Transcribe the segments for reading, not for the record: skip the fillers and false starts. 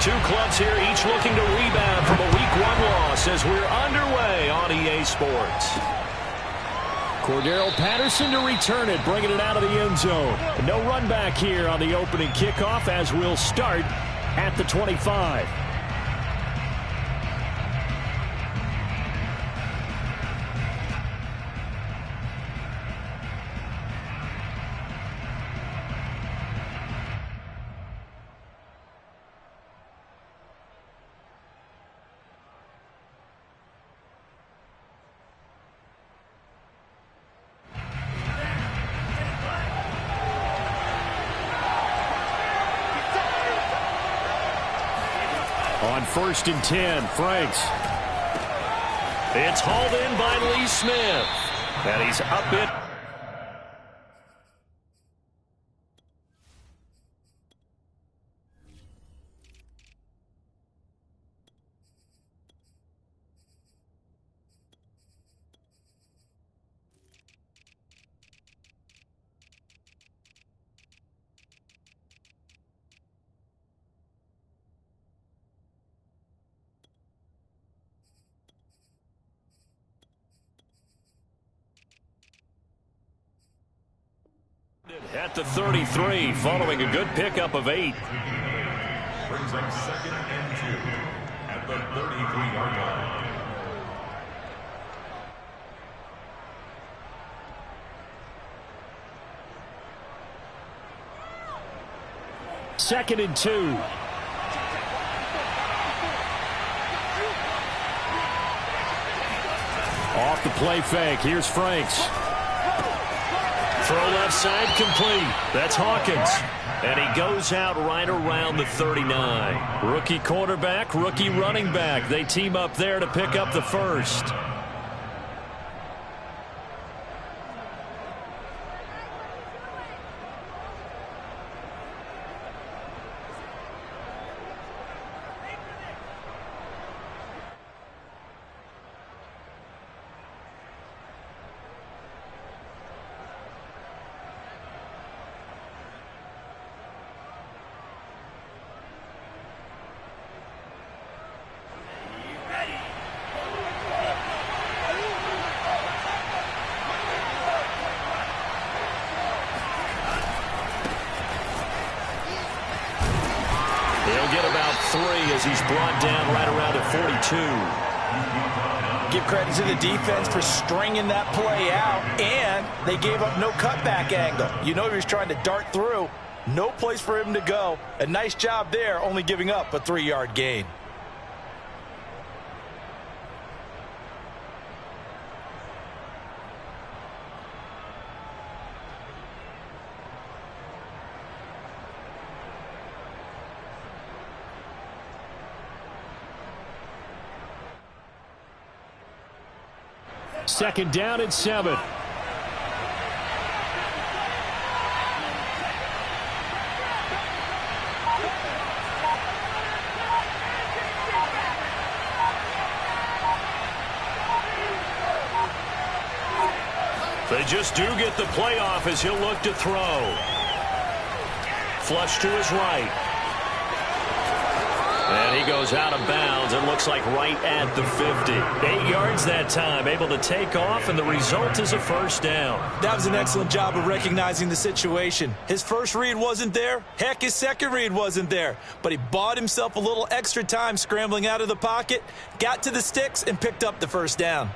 two clubs here, each looking to rebound from a Week 1 loss as we're underway on EA Sports. Cordero Patterson to return it, bringing it out of the end zone. No run back here on the opening kickoff as we'll start at the 25. On 1st and 10, Franks. It's hauled in by Lee Smith. And he's up it. At the 33, following a good pickup of 8. Brings up 2nd and 2 at the 33-yard line. Second and 2. Off the play fake. Here's Franks. Throw left side complete. That's Hawkins. And he goes out right around the 39. Rookie quarterback, rookie running back. They team up there to pick up the first. Get about 3 as he's brought down right around at 42. Give credit to the defense for stringing that play out, and they gave up no cutback angle. You know he was trying to dart through. No place for him to go. A nice job there, only giving up a 3-yard gain. Second down and 7. They just do get the playoff as he'll look to throw. Flush to his right. And he goes out of bounds. It looks like right at the 50. 8 yards that time, able to take off, and the result is a first down. That was an excellent job of recognizing the situation. His first read wasn't there. Heck, his second read wasn't there. But he bought himself a little extra time scrambling out of the pocket, got to the sticks, and picked up the first down.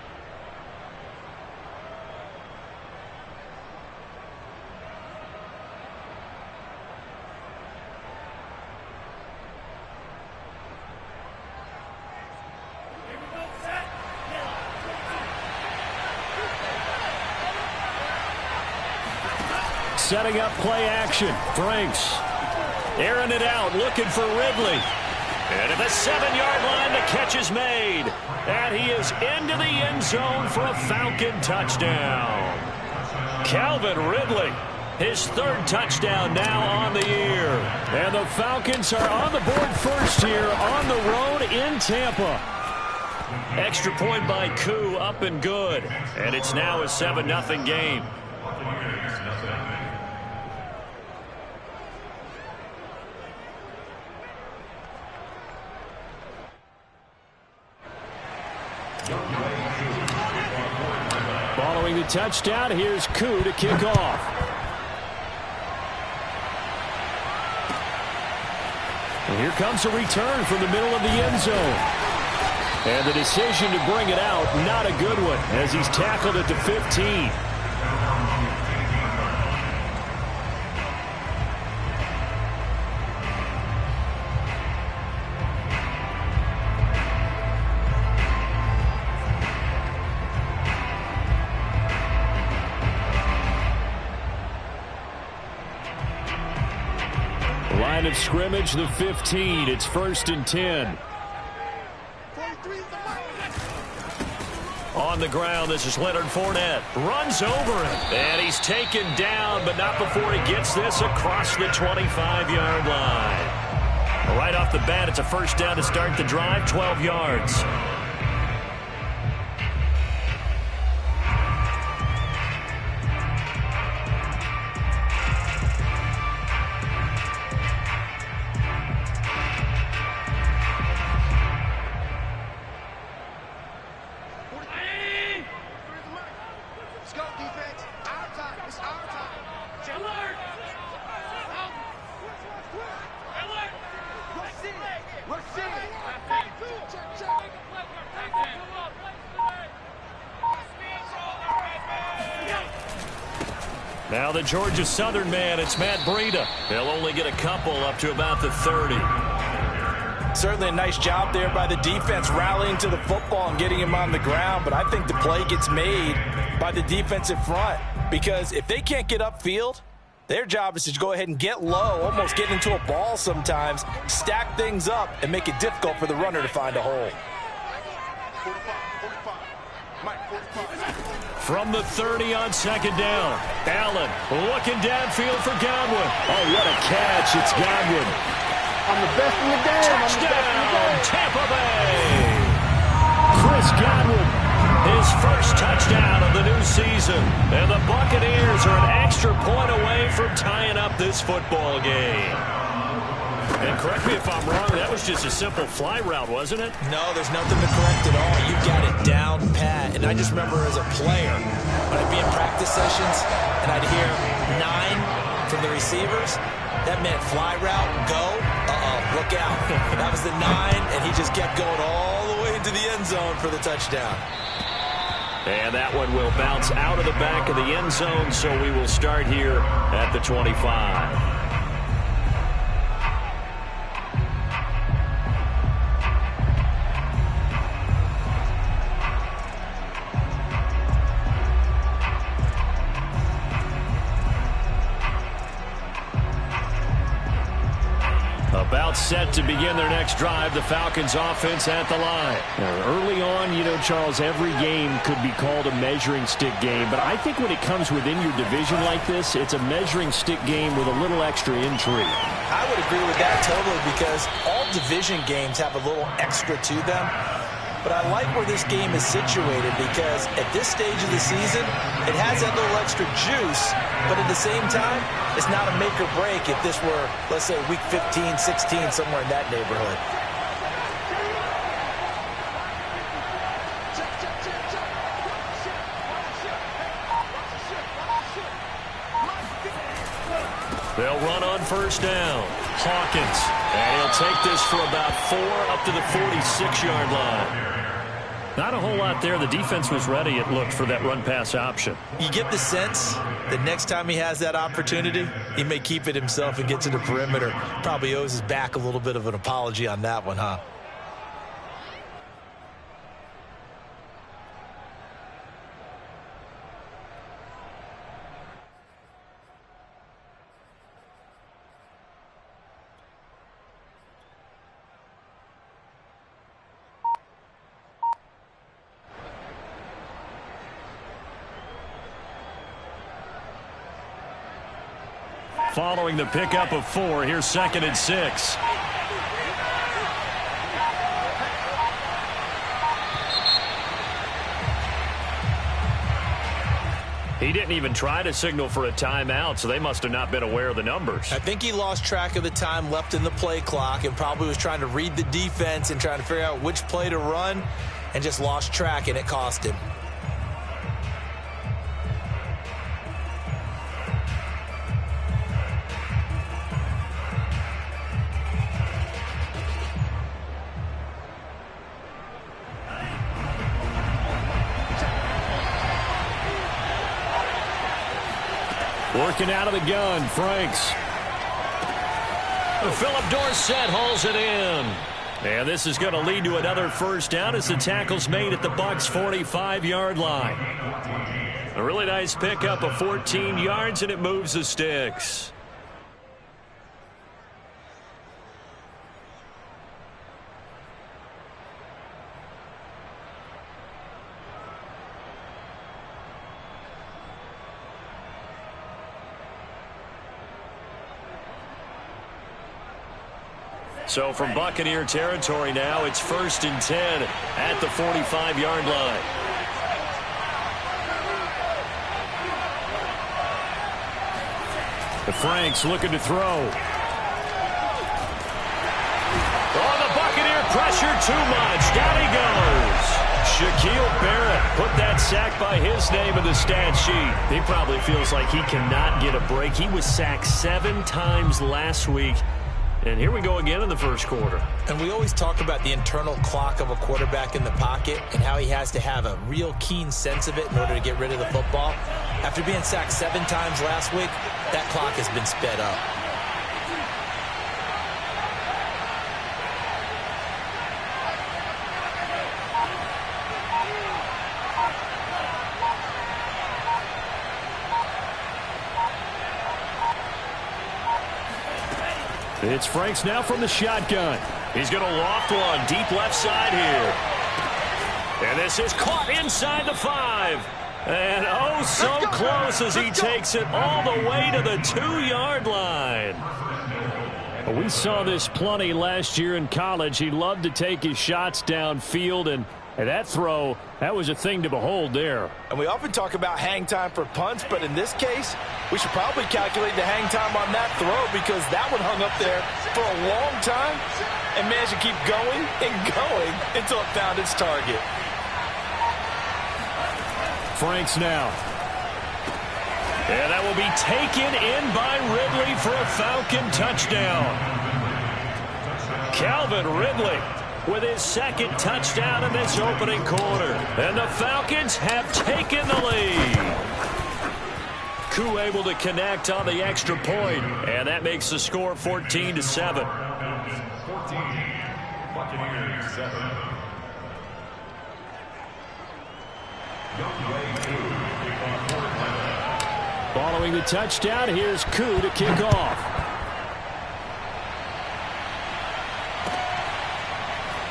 Setting up play action. Franks airing it out, looking for Ridley. And at the 7-yard line, the catch is made. And he is into the end zone for a Falcon touchdown. Calvin Ridley, his 3rd touchdown now on the year. And the Falcons are on the board first here on the road in Tampa. Extra point by Koo, up and good. And it's now a 7-0 game. Throwing the touchdown, here's Koo to kick off. And here comes a return from the middle of the end zone. And the decision to bring it out, not a good one, as he's tackled at the 15. Line of scrimmage, the 15. It's 1st and 10. On the ground, this is Leonard Fournette. Runs over him. And he's taken down, but not before he gets this across the 25-yard line. Right off the bat, it's a first down to start the drive, 12 yards. Now the Georgia Southern man, it's Matt Breida. They'll only get a couple up to about the 30. Certainly a nice job there by the defense rallying to the football and getting him on the ground, but I think the play gets made by the defensive front because if they can't get upfield, their job is to go ahead and get low, almost get into a ball sometimes, stack things up, and make it difficult for the runner to find a hole. From the 30 on 2nd down. Allen looking downfield for Godwin. Oh, what a catch. It's Godwin. I'm the best in the game. Touchdown, Tampa Bay. Chris Godwin, his first touchdown of the new season. And the Buccaneers are an extra point away from tying up this football game. And correct me if I'm wrong, that was just a simple fly route, wasn't it? No, there's nothing to correct at all. You got it down pat. And I just remember as a player, when I'd be in practice sessions and I'd hear 9 from the receivers, that meant fly route, go, look out. That was the 9, and he just kept going all the way into the end zone for the touchdown. And that one will bounce out of the back of the end zone, so we will start here at the 25. About set to begin their next drive, the Falcons offense at the line. Early on, you know, Charles, every game could be called a measuring stick game, but I think when it comes within your division like this, it's a measuring stick game with a little extra intrigue. I would agree with that totally because all division games have a little extra to them. But I like where this game is situated because at this stage of the season, it has that little extra juice, but at the same time, it's not a make or break if this were, let's say, week 15, 16, somewhere in that neighborhood. They'll run on first down. Hawkins, and he'll take this for about 4 up to the 46-yard line. Not a whole lot there. The defense was ready, it looked, for that run-pass option. You get the sense that next time he has that opportunity, he may keep it himself and get to the perimeter. Probably owes his back a little bit of an apology on that one, huh? Following the pickup of 4, here's 2nd and 6. He didn't even try to signal for a timeout, so they must have not been aware of the numbers. I think he lost track of the time left in the play clock and probably was trying to read the defense and trying to figure out which play to run and just lost track, and it cost him. Working out of the gun, Franks. Philip Dorsett hauls it in. And this is going to lead to another first down as the tackle's made at the Bucs 45-yard line. A really nice pickup of 14 yards, and it moves the sticks. So from Buccaneer territory now, it's 1st and 10 at the 45-yard line. The Franks looking to throw. Oh, the Buccaneer pressure too much. Down he goes. Shaquille Barrett put that sack by his name in the stat sheet. He probably feels like he cannot get a break. He was sacked 7 times last week. And here we go again in the first quarter. And we always talk about the internal clock of a quarterback in the pocket and how he has to have a real keen sense of it in order to get rid of the football. After being sacked 7 times last week, that clock has been sped up. It's Franks now from the shotgun. He's going to loft one deep left side here. And this is caught inside the 5. And oh, so close as he takes it all the way to the 2-yard line. We saw this plenty last year in college. He loved to take his shots downfield, and that throw, that was a thing to behold there. And we often talk about hang time for punts, but in this case, we should probably calculate the hang time on that throw because that one hung up there for a long time and managed to keep going and going until it found its target. Franks now. And that will be taken in by Ridley for a Falcon touchdown. Calvin Ridley with his 2nd touchdown in this opening quarter. And the Falcons have taken the lead. Koo able to connect on the extra point, and that makes the score 14-7. 14, Buccaneers 7. Following the touchdown, here's Koo to kick off.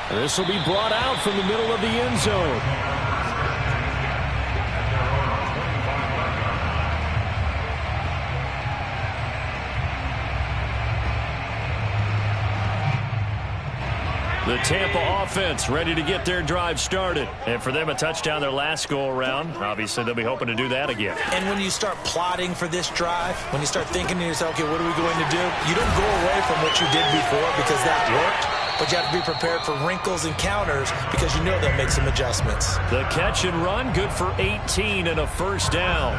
And this will be brought out from the middle of the end zone. The Tampa offense ready to get their drive started. And for them, a touchdown their last go-around. Obviously, they'll be hoping to do that again. And when you start plotting for this drive, when you start thinking to yourself, okay, what are we going to do? You don't go away from what you did before because that worked. But you have to be prepared for wrinkles and counters because you know they'll make some adjustments. The catch and run, good for 18 and a first down.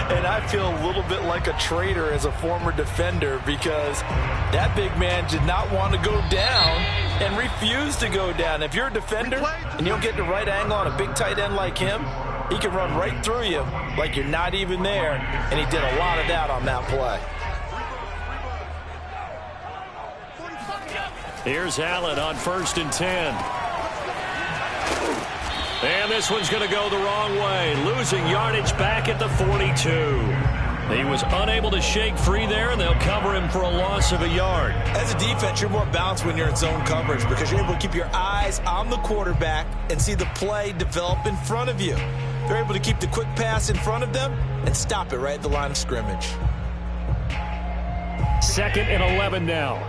And I feel a little bit like a traitor as a former defender because that big man did not want to go down and refused to go down. If you're a defender and you don't get the right angle on a big tight end like him, he can run right through you like you're not even there. And he did a lot of that on that play. Here's Allen on 1st and 10. And this one's going to go the wrong way. Losing yardage back at the 42. He was unable to shake free there, and they'll cover him for a loss of a yard. As a defense, you're more balanced when you're in zone coverage because you're able to keep your eyes on the quarterback and see the play develop in front of you. They're able to keep the quick pass in front of them and stop it right at the line of scrimmage. 2nd and 11 now.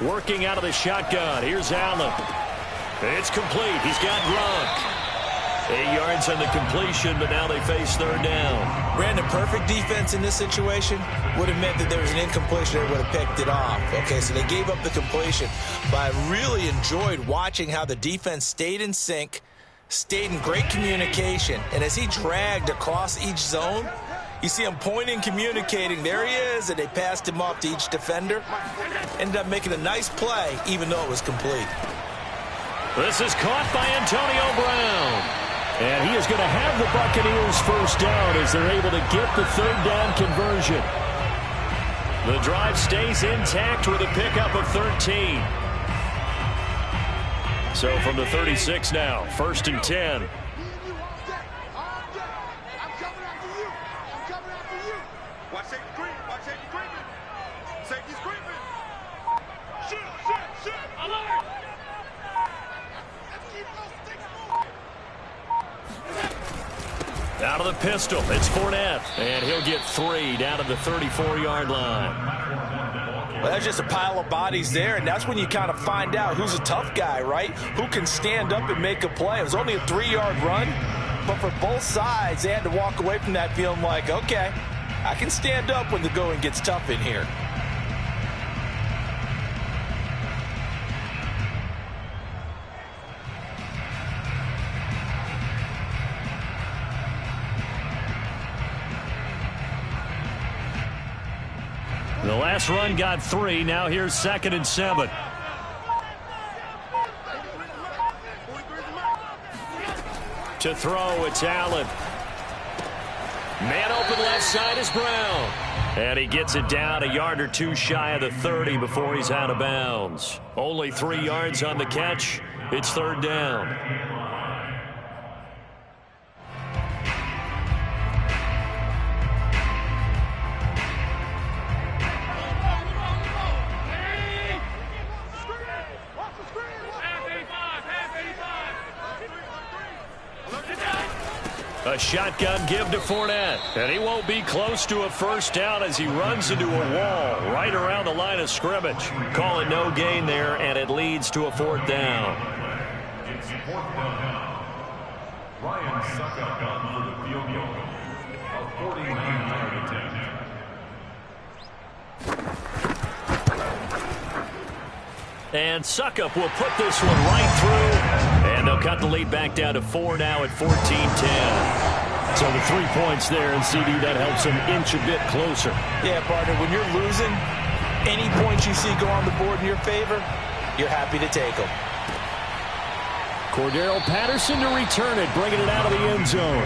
Working out of the shotgun. Here's Allen. It's complete. He's got Gronk. 8 yards on the completion, but now they face 3rd down. Brandon, perfect defense in this situation would have meant that there was an incompletion. They would have picked it off. Okay, so they gave up the completion. But I really enjoyed watching how the defense stayed in sync, stayed in great communication. And as he dragged across each zone, you see him pointing, communicating. There he is, and they passed him off to each defender. Ended up making a nice play, even though it was complete. This is caught by Antonio Brown. And he is going to have the Buccaneers first down as they're able to get the third down conversion. The drive stays intact with a pickup of 13. So from the 36 now, 1st and 10. Watch safety creep. Watch safety creeping. Safety's creeping. Shoot. Alert. Let's keep those sticks moving. Out of the pistol, it's Fournette. And he'll get 3 down to the 34-yard line. Well, that's just a pile of bodies there, and that's when you kind of find out who's a tough guy, right? Who can stand up and make a play. It was only a 3-yard run, but for both sides, they had to walk away from that feeling like, okay, I can stand up when the going gets tough in here. The last run got 3. Now here's 2nd and 7. To throw, it's Allen. Man open left side is Brown. And he gets it down a yard or 2 shy of the 30 before he's out of bounds. Only 3 yards on the catch. It's 3rd down. A shotgun give to Fournette. And he won't be close to a first down as he runs into a wall right around the line of scrimmage. Call it no gain there, and it leads to a 4th down. It's 4th down. Ryan Suckup for the field goal. A 49-yard attempt. And Suckup will put this one right through. And they'll cut the lead back down to 4 now at 14-10. So the 3 points there, and CD, that helps them inch a bit closer. Yeah, partner, when you're losing, any points you see go on the board in your favor, you're happy to take them. Cordero Patterson to return it, bringing it out of the end zone.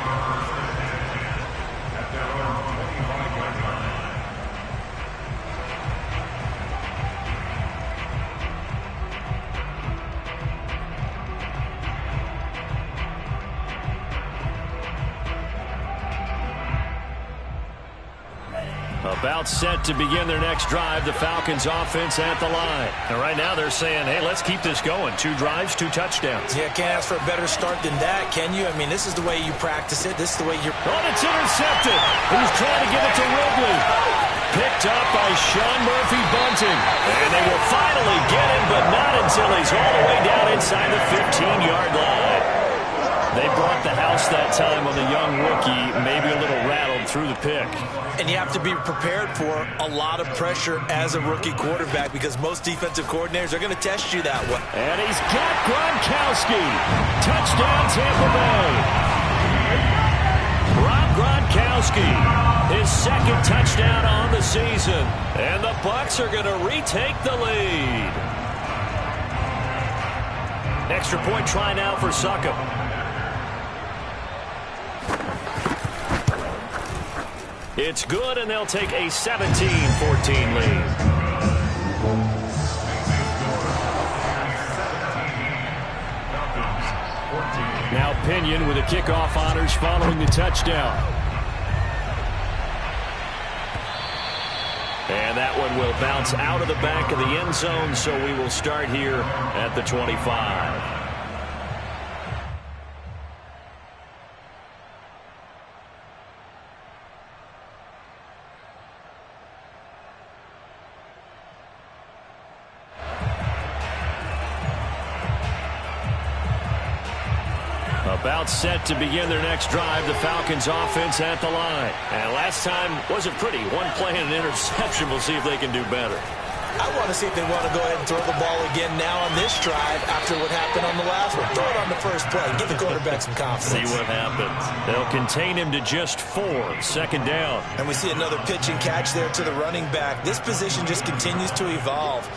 About set to begin their next drive, the Falcons offense at the line. And right now they're saying, hey, let's keep this going. 2 drives, 2 touchdowns. Yeah, can't ask for a better start than that, can you? I mean, this is the way you practice it. This is the way you're... Oh, it's intercepted. He's trying to give it to Ridley. Picked up by Sean Murphy Bunting. And they will finally get him, but not until he's all the way down inside the 15-yard line. They brought the house that time on the young rookie, maybe a little rattled through the pick. And you have to be prepared for a lot of pressure as a rookie quarterback because most defensive coordinators are going to test you that way. And he's got Gronkowski. Touchdown, Tampa Bay. Rob Gronkowski, his 2nd touchdown on the season. And the Bucs are going to retake the lead. Extra point try now for Suckup. It's good, and they'll take a 17-14 lead. Now Pinion with the kickoff honors following the touchdown. And that one will bounce out of the back of the end zone, so we will start here at the 25. About set to begin their next drive, the Falcons offense at the line. And last time wasn't pretty. 1 play and an interception. We'll see if they can do better. I want to see if they want to go ahead and throw the ball again now on this drive after what happened on the last one. Throw it on the first play. Give the quarterback some confidence. See what happens. They'll contain him to just 4. 2nd down. And we see another pitch and catch there to the running back. This position just continues to evolve.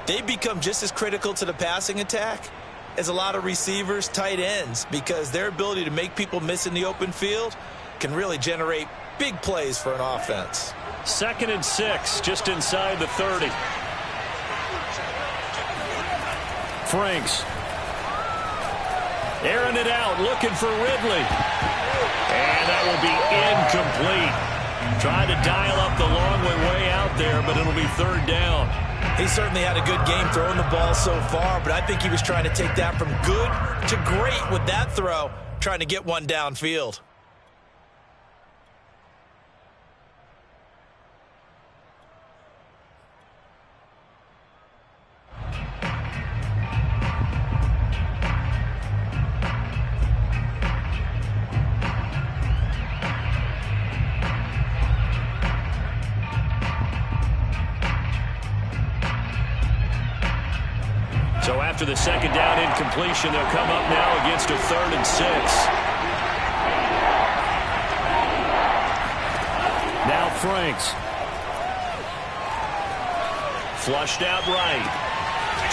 They become just as critical to the passing attack is a lot of receivers, tight ends, because their ability to make people miss in the open field can really generate big plays for an offense. 2nd and 6, just inside the 30. Franks. Airing it out, looking for Ridley. And that will be incomplete. Trying to dial up the long way out there, but it'll be 3rd down. He certainly had a good game throwing the ball so far, but I think he was trying to take that from good to great with that throw, trying to get one downfield. So after the 2nd down incompletion, they'll come up now against a 3rd and 6. Now Franks. Flushed out right.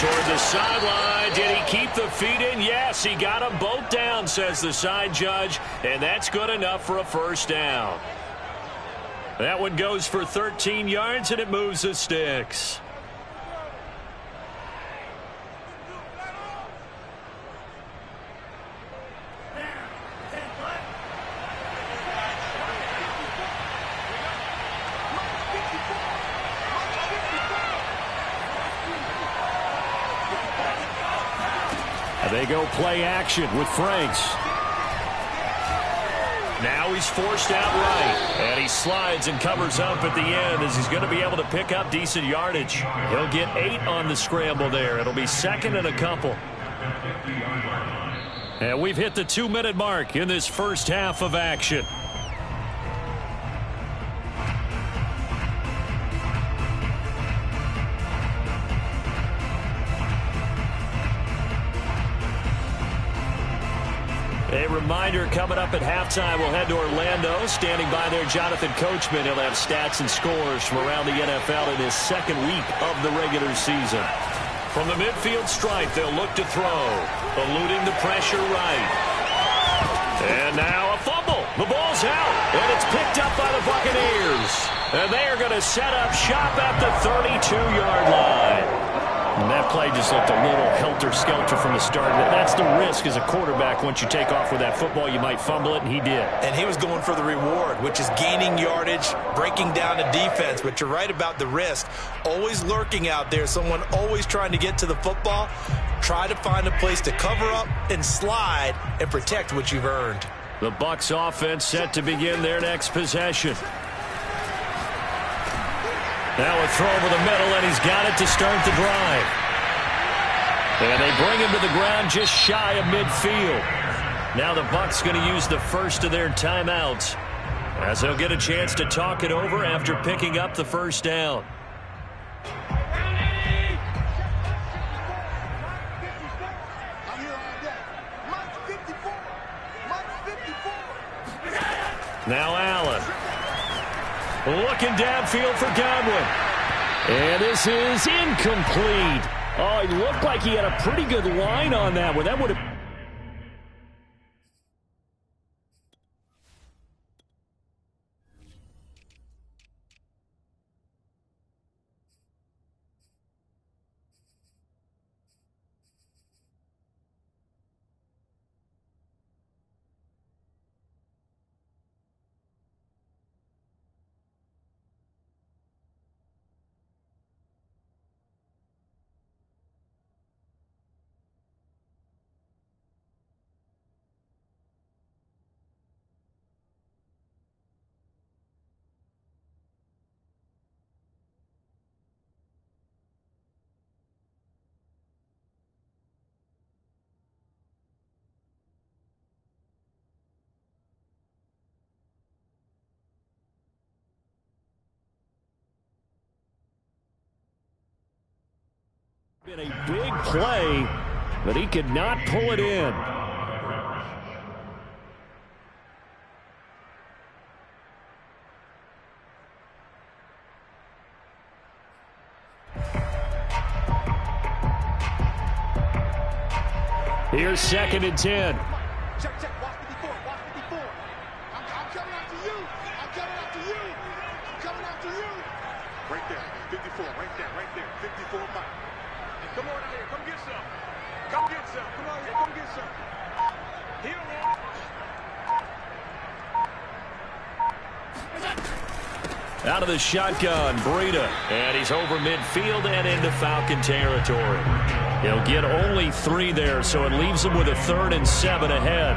Toward the sideline. Did he keep the feet in? Yes, he got them both down, says the side judge. And that's good enough for a 1st down. That one goes for 13 yards, and it moves the sticks. They go play action with Franks. Now he's forced out right. And he slides and covers up at the end as he's going to be able to pick up decent yardage. He'll get 8 on the scramble there. It'll be 2nd and a couple. And we've hit the 2-minute mark in this first half of action. A reminder, coming up at halftime, we'll head to Orlando. Standing by there, Jonathan Coachman. He'll have stats and scores from around the NFL in his 2nd week of the regular season. From the midfield stripe, they'll look to throw. Eluding the pressure right. And now a fumble. The ball's out, and it's picked up by the Buccaneers. And they are going to set up shop at the 32-yard line. And that play just looked a little helter-skelter from the start. That's the risk as a quarterback. Once you take off with that football, you might fumble it, and he did. And he was going for the reward, which is gaining yardage, breaking down a defense. But you're right about the risk. Always lurking out there, someone always trying to get to the football. Try to find a place to cover up and slide and protect what you've earned. The Bucs offense set to begin their next possession. Now a throw over the middle, and he's got it to start the drive. And they bring him to the ground just shy of midfield. Now the Bucs going to use the first of their timeouts as they'll get a chance to talk it over after picking up the 1st down. Now Allen. Looking downfield for Godwin. And this is incomplete. Oh, it looked like he had a pretty good line on that one. That would have... been a big play, but he could not pull it in. Here's 2nd and 10. Check. Watch 54. I'm coming after you. I'm coming after you. Right there. 54. Right there. 54 Mike. Come on out here. Come get some. Come on here. Come get some. Here, man. Out of the shotgun, Breida. And he's over midfield and into Falcon territory. He'll get only 3 there, so it leaves him with a 3rd and 7 ahead.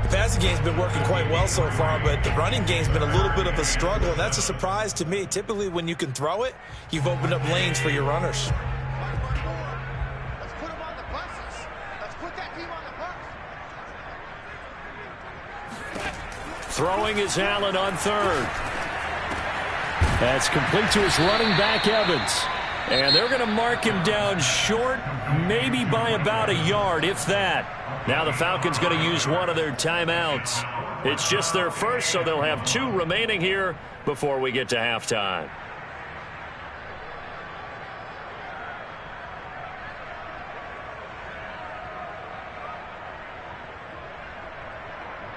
The passing game's been working quite well so far, but the running game's been a little bit of a struggle, and that's a surprise to me. Typically, when you can throw it, you've opened up lanes for your runners. Let's put him on the buses. Let's put that team on the bus. Throwing is Allen on 3rd. That's complete to his running back, Evans. And they're going to mark him down short, maybe by about a yard, if that. Now the Falcons going to use one of their timeouts. It's just their first, so they'll have 2 remaining here before we get to halftime.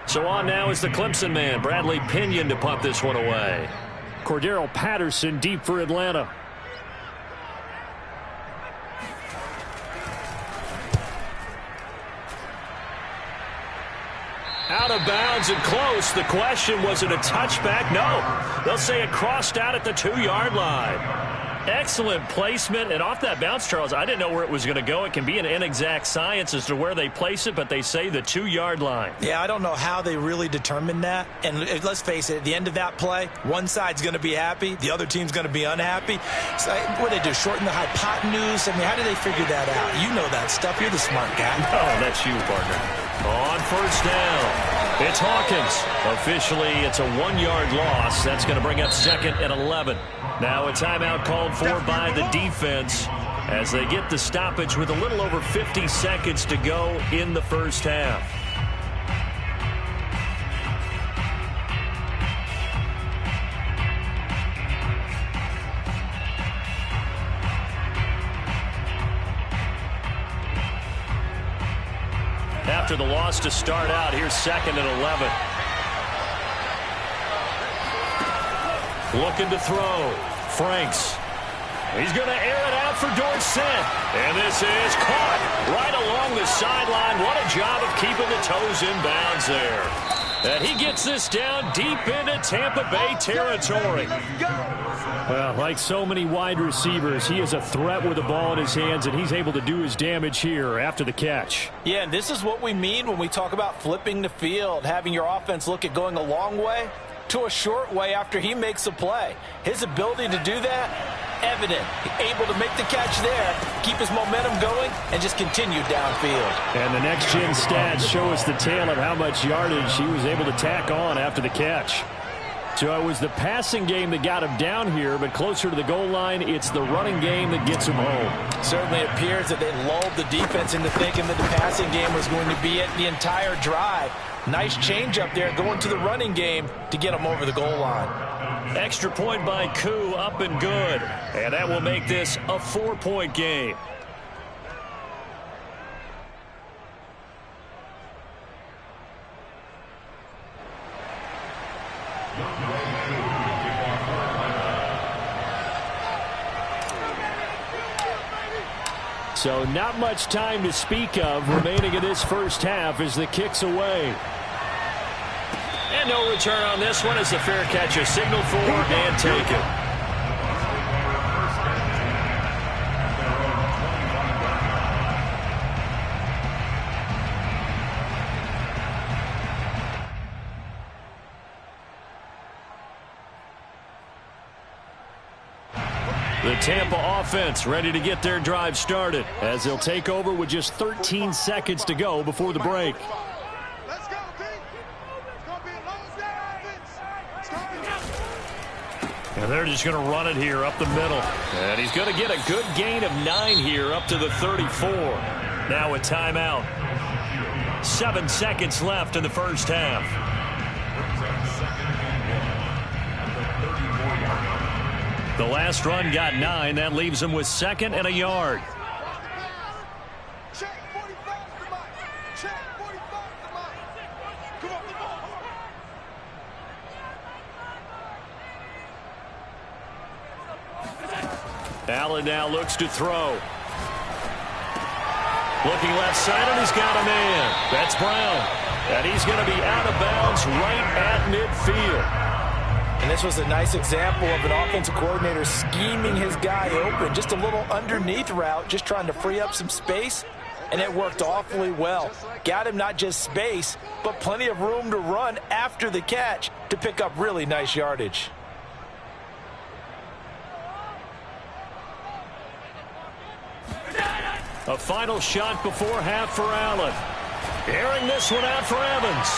So on now is the Clemson man, Bradley Pinion, to punt this one away. Cordero Patterson deep for Atlanta. Out of bounds and close. The question, was it a touchback? No. They'll say it crossed out at the 2-yard line. Excellent placement. And off that bounce, Charles, I didn't know where it was going to go. It can be an inexact science as to where they place it, but they say the 2-yard line. Yeah, I don't know how they really determined that. And let's face it, at the end of that play, one side's going to be happy, the other team's going to be unhappy. So what do they do, shorten the hypotenuse? I mean, how do they figure that out? You know that stuff. You're the smart guy. Oh, that's you, partner. On 1st down, it's Hawkins. Officially, it's a 1-yard loss. That's going to bring up 2nd and 11. Now a timeout called for by the defense as they get the stoppage with a little over 50 seconds to go in the first half. After the loss to start out, here's 2nd and 11. Looking to throw. Franks. He's going to air it out for Dorsett. And this is caught right along the sideline. What a job of keeping the toes in bounds there. And he gets this down deep into Tampa Bay territory. Well, like so many wide receivers, he is a threat with the ball in his hands, and he's able to do his damage here after the catch. Yeah, and this is what we mean when we talk about flipping the field, having your offense look at going a long way to a short way after he makes a play. His ability to do that, evident. Able to make the catch there, keep his momentum going, and just continue downfield. And the next-gen stats show us the tale of how much yardage he was able to tack on after the catch. So it was the passing game that got him down here, but closer to the goal line, it's the running game that gets him home. Certainly appears that they lulled the defense into thinking that the passing game was going to be it the entire drive. Nice change up there going to the running game to get him over the goal line. Extra point by Koo, up and good. And that will make this a 4-point game. So not much time to speak of remaining in this first half as the kick's away. And no return on this one as the fair catch is signaled for and taken. The Tampa offense ready to get their drive started as they'll take over with just 13 seconds to go before the break. Let's go, Pete. It's going to be a long day offense. And they're just going to run it here up the middle. And he's going to get a good gain of 9 here up to the 34. Now a timeout. 7 seconds left in the first half. The last run got 9. That leaves him with 2nd and a yard. Allen now looks to throw. Looking left side, and he's got a man. That's Brown. And he's going to be out of bounds right at midfield. And this was a nice example of an offensive coordinator scheming his guy open. Just a little underneath route, just trying to free up some space, and it worked awfully well. Got him not just space, but plenty of room to run after the catch to pick up really nice yardage. A final shot before half for Allen. Airing this one out for Evans.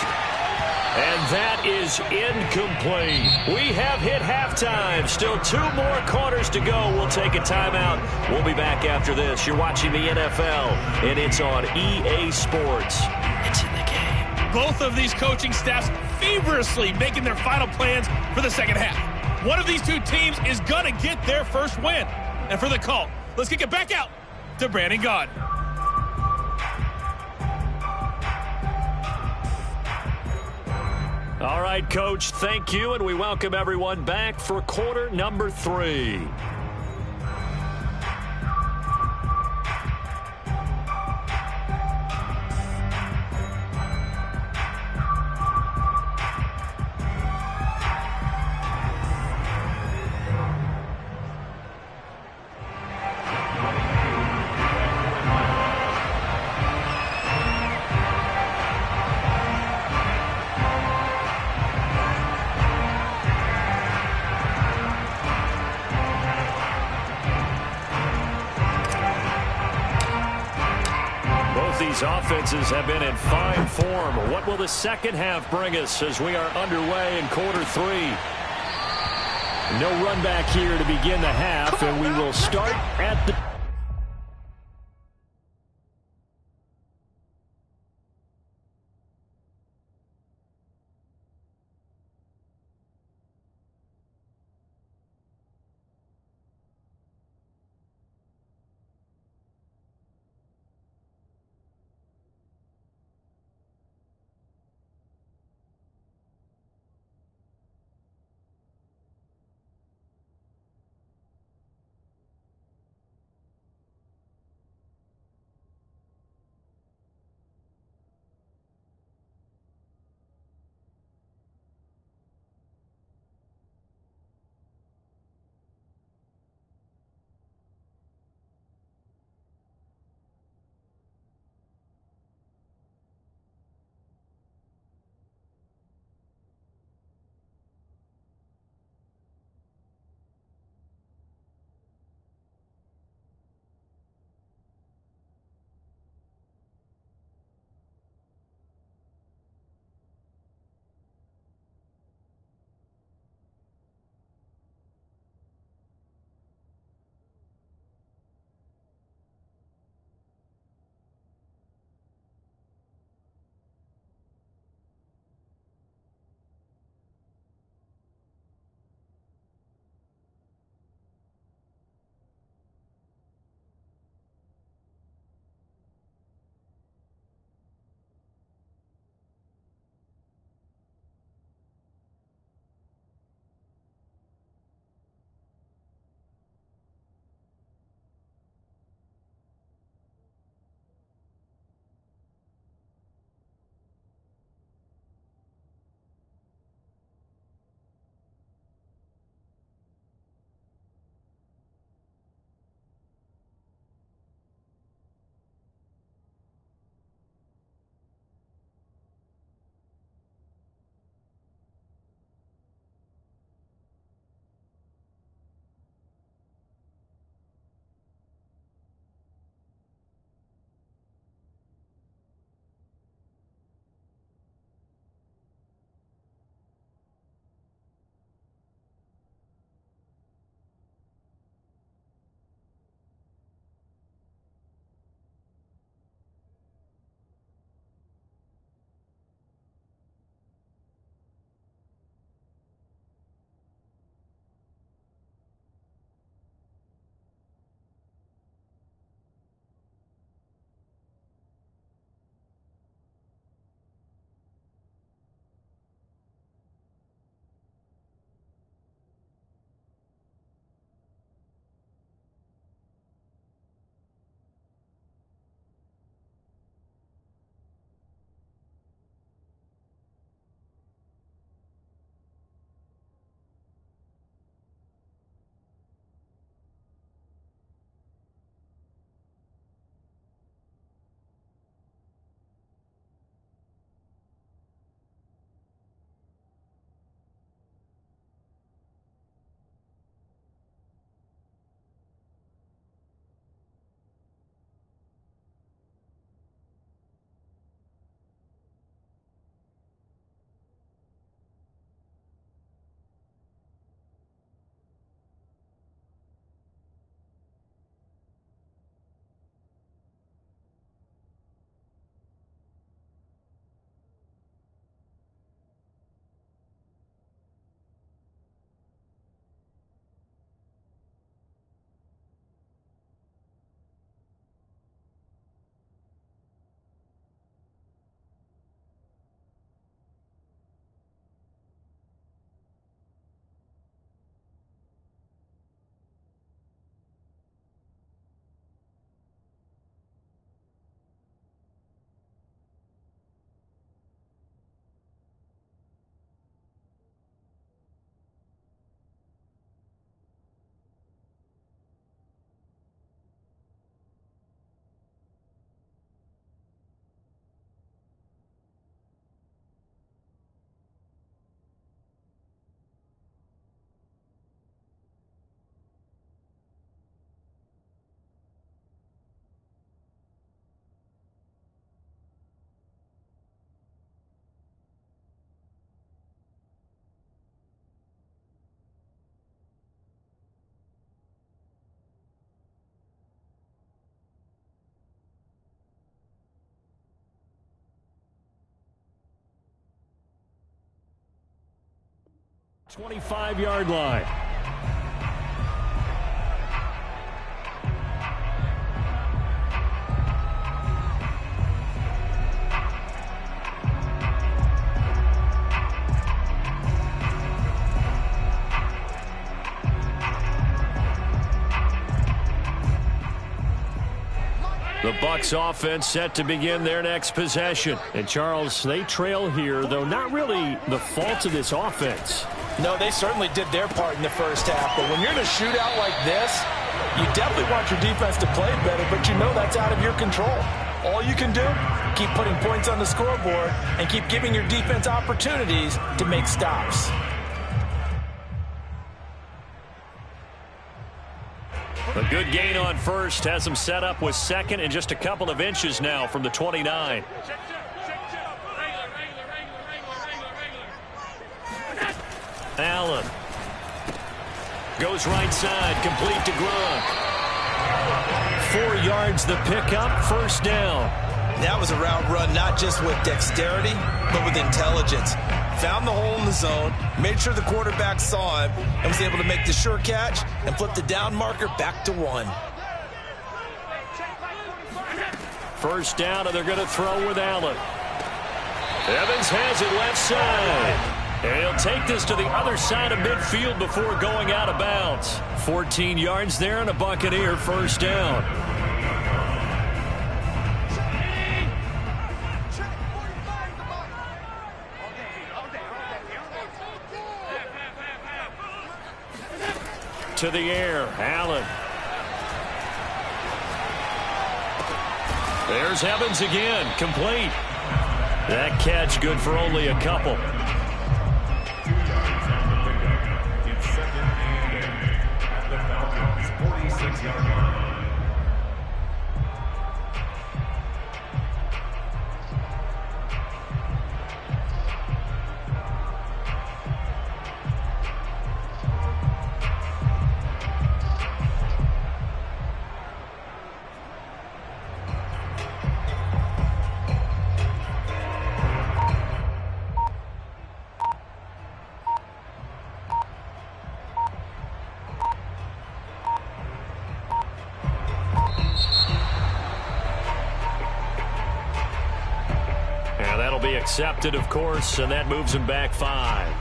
And that is incomplete. We have hit halftime. Still 2 more quarters to go. We'll take a timeout. We'll be back after this. You're watching the NFL, and it's on EA Sports. It's in the game. Both of these coaching staffs feverishly making their final plans for the second half. One of these two teams is going to get their first win. And for the call, let's kick it back out to Brandon Gaudin. All right, Coach, thank you, and we welcome everyone back for quarter number 3. These offenses have been in fine form. What will the second half bring us as we are underway in quarter 3? No run back here to begin the half, and we will start at the... 25-yard line. The Bucs offense set to begin their next possession. And Charles, they trail here, though not really the fault of this offense. No, they certainly did their part in the first half. But when you're in a shootout like this, you definitely want your defense to play better, but you know that's out of your control. All you can do, keep putting points on the scoreboard and keep giving your defense opportunities to make stops. A good gain on first has them set up with second and just a couple of inches now from the 29. Allen goes right side, complete to Gronk. 4 yards the pickup, first down. That was a route run not just with dexterity, but with intelligence. Found the hole in the zone, made sure the quarterback saw him, and was able to make the sure catch and flip the down marker back to 1. First down, and they're going to throw with Allen. Evans has it left side. And he'll take this to the other side of midfield before going out of bounds. 14 yards there and a Buccaneer first down. To the air, Allen. There's Evans again, complete. That catch good for only a couple. It's second and 10 at the Falcons' 46-yard line. That'll be accepted, of course, and that moves him back 5.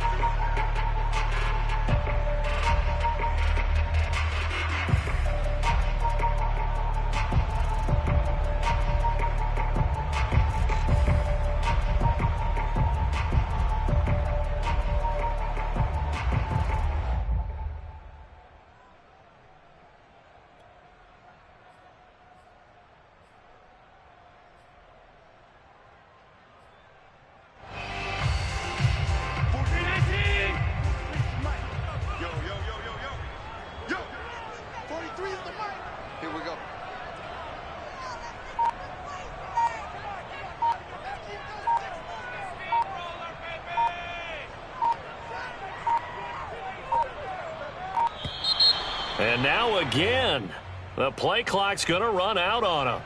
And now again, the play clock's going to run out on him.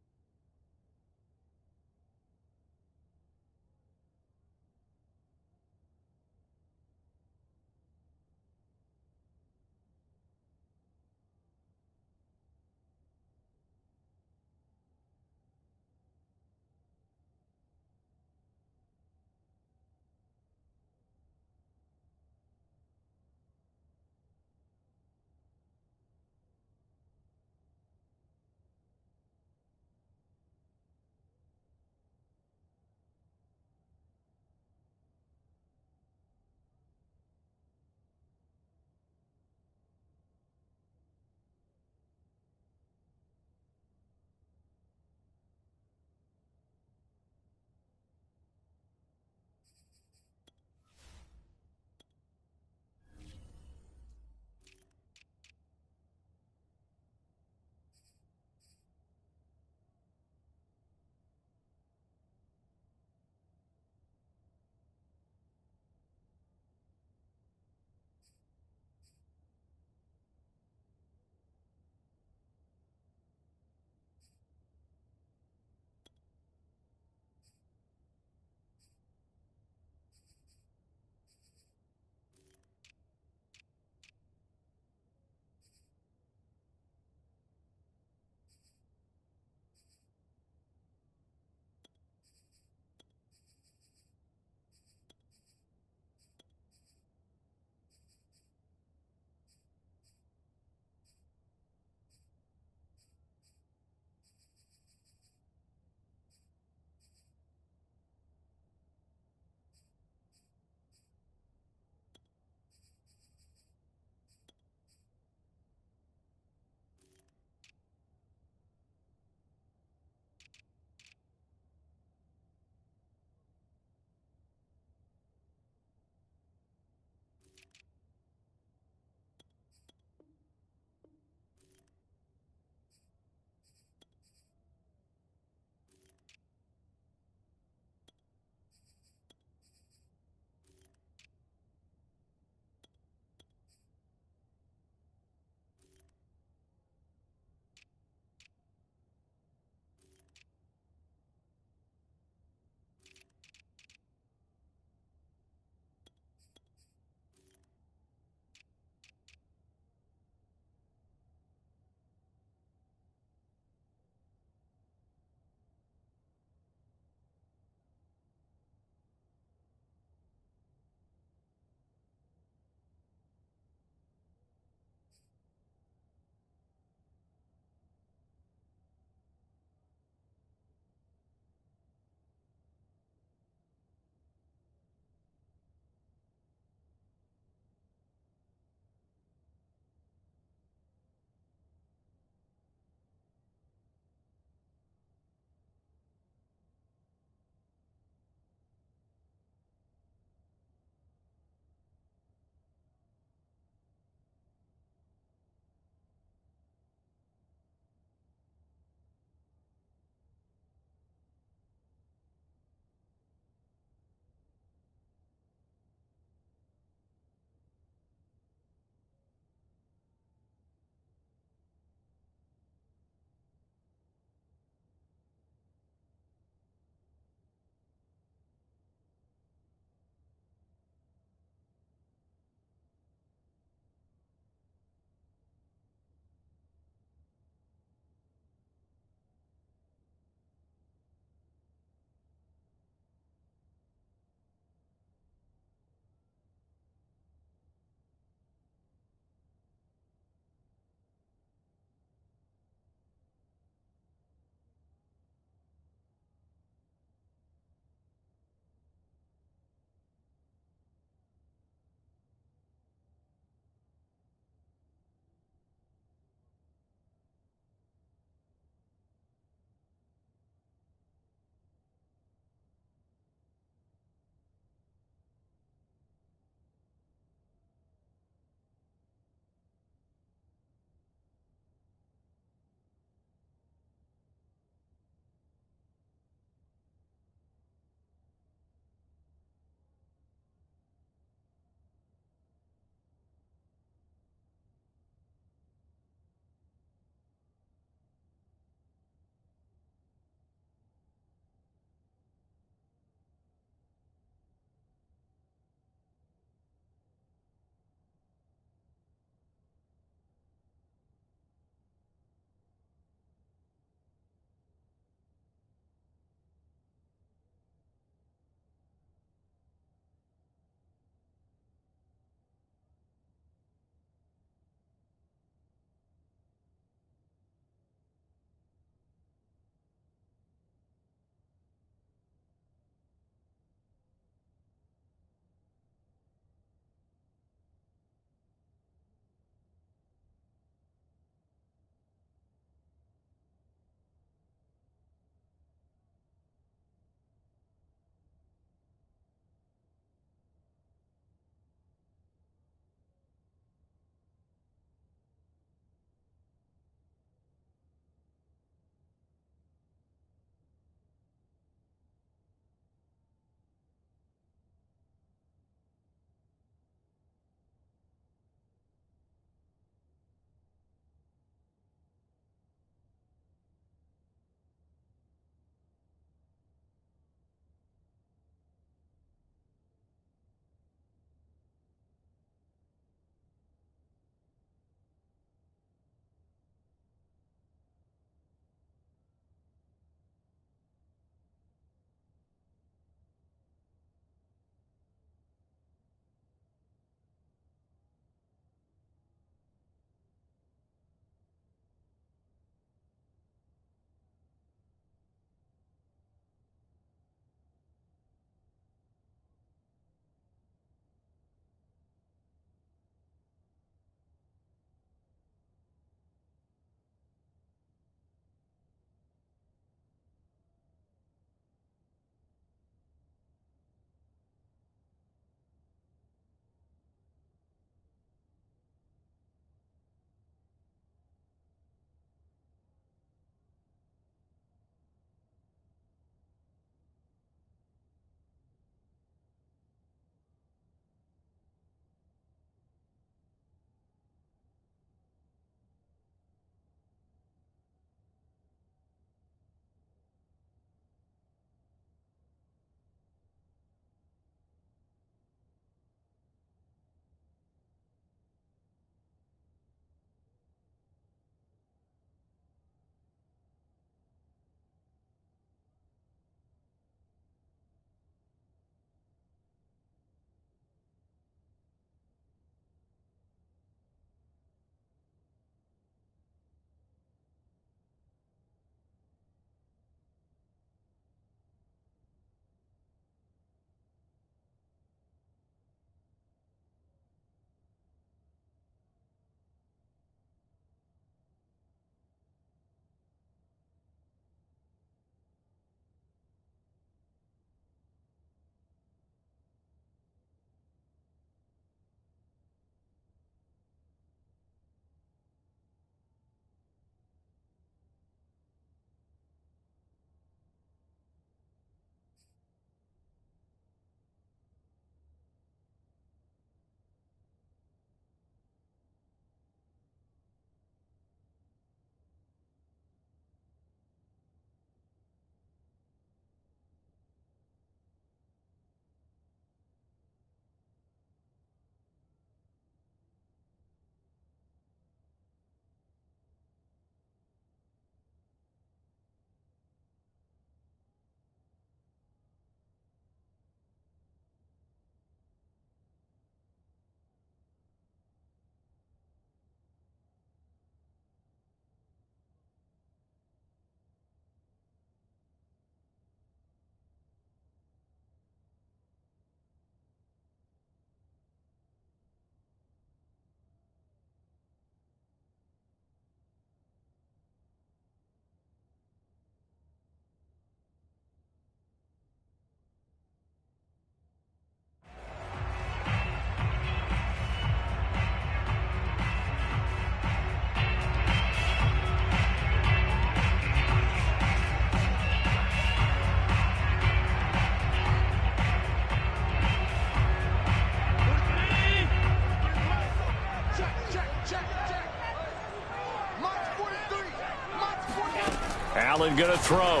Allen going to throw.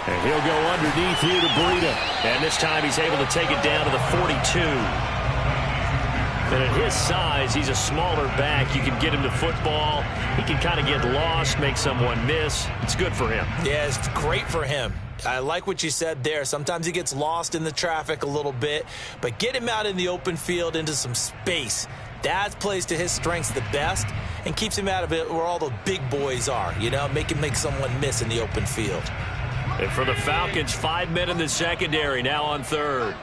And he'll go underneath here to Breida. And this time he's able to take it down to the 42. And at his size, he's a smaller back. You can get him to football. He can kind of get lost, make someone miss. It's good for him. Yeah, it's great for him. I like what you said there. Sometimes he gets lost in the traffic a little bit, but get him out in the open field into some space. That plays to his strengths the best and keeps him out of it where all the big boys are, you know, make him make someone miss in the open field. And for the Falcons, 5 men in the secondary, now on third.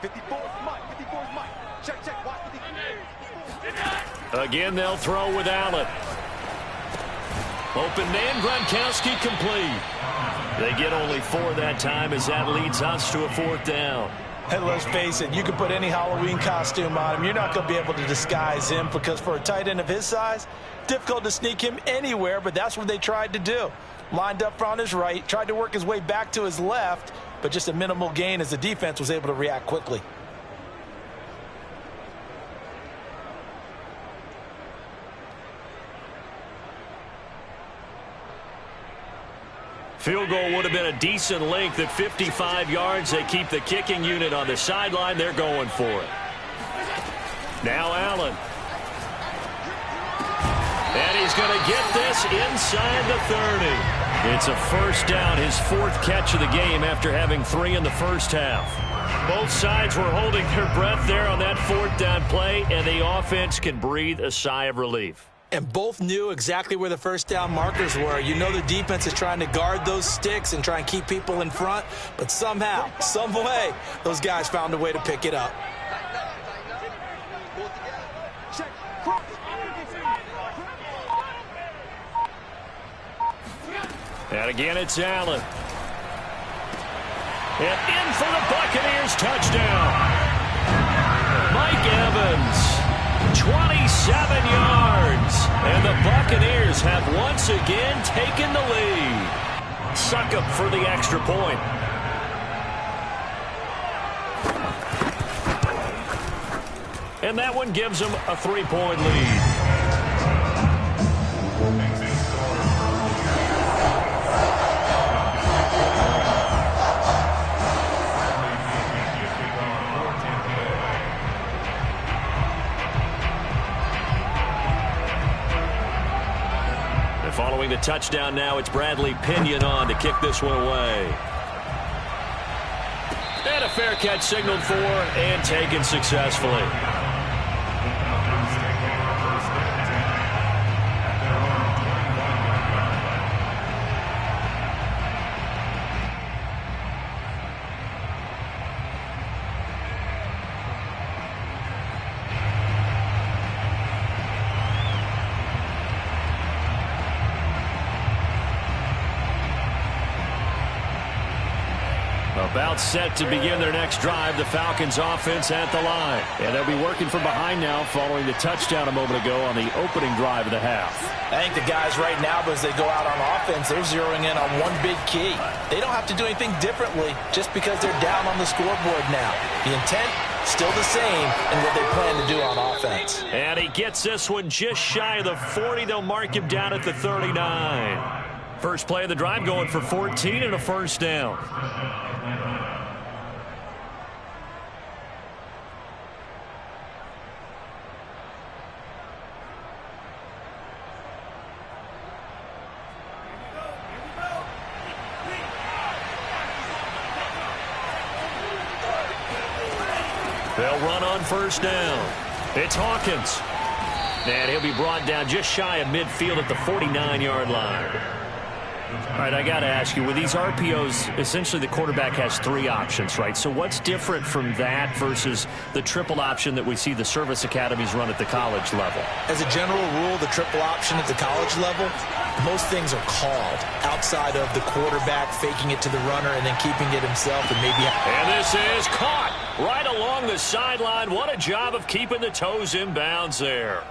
54 is Mike. 54 is Mike. Check. Watch the Again, they'll throw with Allen. Open man, Gronkowski complete. They get only 4 that time as that leads us to a 4th down. And let's face it, you can put any Halloween costume on him. You're not going to be able to disguise him because for a tight end of his size, difficult to sneak him anywhere, but that's what they tried to do. Lined up on his right, tried to work his way back to his left, but just a minimal gain as the defense was able to react quickly. Field goal would have been a decent length at 55 yards. They keep the kicking unit on the sideline. They're going for it. Now Allen. And he's going to get this inside the 30. It's a first down, his 4th catch of the game after having 3 in the first half. Both sides were holding their breath there on that 4th down play, and the offense can breathe a sigh of relief. And both knew exactly where the first down markers were. You know the defense is trying to guard those sticks and try and keep people in front, but somehow, some way, those guys found a way to pick it up. And again, it's Allen. And in for the Buccaneers touchdown. Mike Evans. 27 yards, and the Buccaneers have once again taken the lead. Succop for the extra point. And that one gives them a 3-point lead. Following the touchdown now, it's Bradley Pinion on to kick this one away. And a fair catch signaled for and taken successfully. About set to begin their next drive, the Falcons offense at the line. And they'll be working from behind now following the touchdown a moment ago on the opening drive of the half. I think the guys right now, as they go out on offense, they're zeroing in on one big key. They don't have to do anything differently just because they're down on the scoreboard now. The intent, still the same in what they plan to do on offense. And he gets this one just shy of the 40. They'll mark him down at the 39. First play of the drive going for 14 and a first down. They'll run on first down. It's Hawkins. And he'll be brought down just shy of midfield at the 49-yard line. All right, I got to ask you, with these RPOs, essentially the quarterback has 3 options, right? So what's different from that versus the triple option that we see the service academies run at the college level? As a general rule, the triple option at the college level, most things are called outside of the quarterback faking it to the runner and then keeping it himself and maybe... And this is caught right along the sideline. What a job of keeping the toes in bounds there.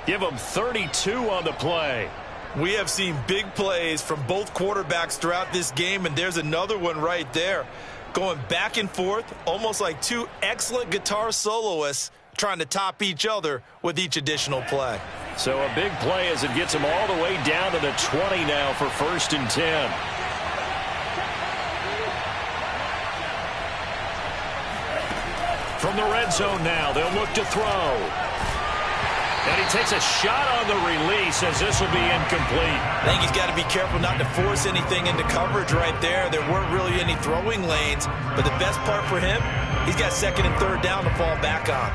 Give them 32 on the play. We have seen big plays from both quarterbacks throughout this game, and there's another one right there. Going back and forth, almost like 2 excellent guitar soloists trying to top each other with each additional play. So a big play as it gets him all the way down to the 20 now for 1st and 10. From the red zone now, they'll look to throw. And he takes a shot on the release as this will be incomplete. I think he's got to be careful not to force anything into coverage right there. There weren't really any throwing lanes, but the best part for him, he's got 2nd and 3rd down to fall back on.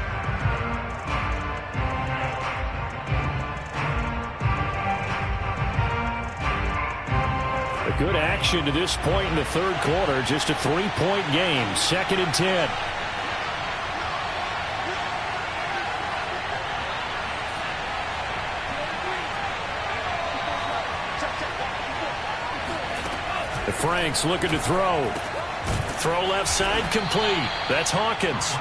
A good action to this point in the 3rd quarter. Just a 3-point game. 2nd and 10. Franks looking to throw. Throw left side complete. That's Hawkins.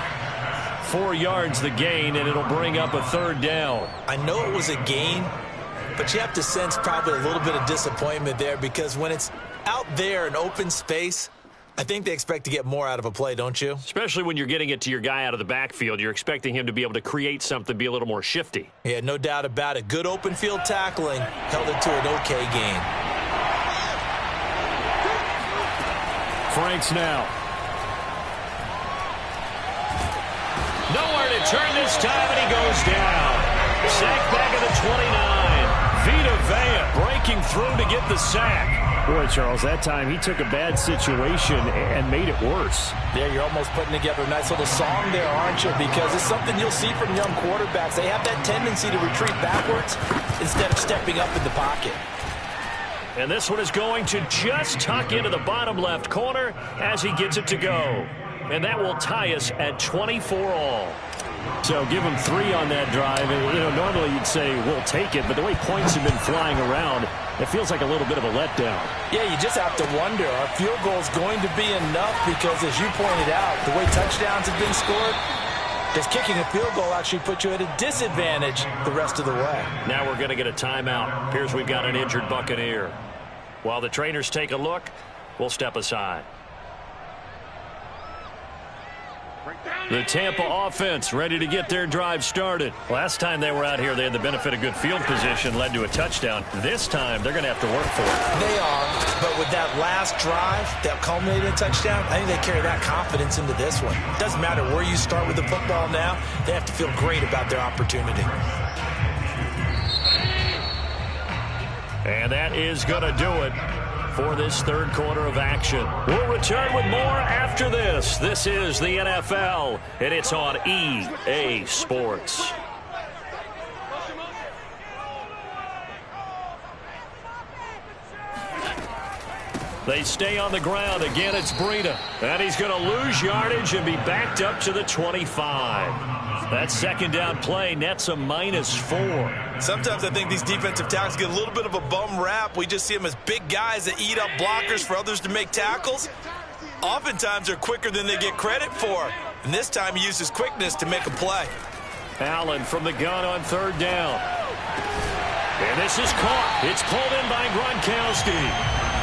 4 yards the gain, and it'll bring up a 3rd down. I know it was a gain, but you have to sense probably a little bit of disappointment there because when it's out there in open space, I think they expect to get more out of a play, don't you? Especially when you're getting it to your guy out of the backfield. You're expecting him to be able to create something, be a little more shifty. Yeah, no doubt about it. Good open field tackling held it to an okay gain. Franks now. Nowhere to turn this time, and he goes down. Sack back at the 29. Vita Vea breaking through to get the sack. Boy, Charles, that time he took a bad situation and made it worse. There, you're almost putting together a nice little song there, aren't you? Because it's something you'll see from young quarterbacks. They have that tendency to retreat backwards instead of stepping up in the pocket. And this one is going to just tuck into the bottom left corner as he gets it to go. And that will tie us at 24 all. So give him 3 on that drive. And, normally you'd say we'll take it, but the way points have been flying around, it feels like a little bit of a letdown. Yeah, you just have to wonder, are field goals going to be enough? Because as you pointed out, the way touchdowns have been scored, does kicking a field goal actually put you at a disadvantage the rest of the way? Now we're going to get a timeout. Appears we've got an injured Buccaneer. While the trainers take a look, we'll step aside. The Tampa offense ready to get their drive started. Last time they were out here, they had the benefit of good field position, led to a touchdown. This time, they're going to have to work for it. They are, but with that last drive that culminated in a touchdown, I think they carry that confidence into this one. Doesn't matter where you start with the football now, they have to feel great about their opportunity. And that is going to do it for this 3rd quarter of action. We'll return with more after this. This is the NFL, and it's on EA Sports. They stay on the ground. Again, it's Breida. And he's going to lose yardage and be backed up to the 25. That 2nd down play nets a -4. Sometimes I think these defensive tackles get a little bit of a bum rap. We just see them as big guys that eat up blockers for others to make tackles. Oftentimes they're quicker than they get credit for. And this time he uses quickness to make a play. Allen from the gun on 3rd down. And this is caught. It's pulled in by Gronkowski.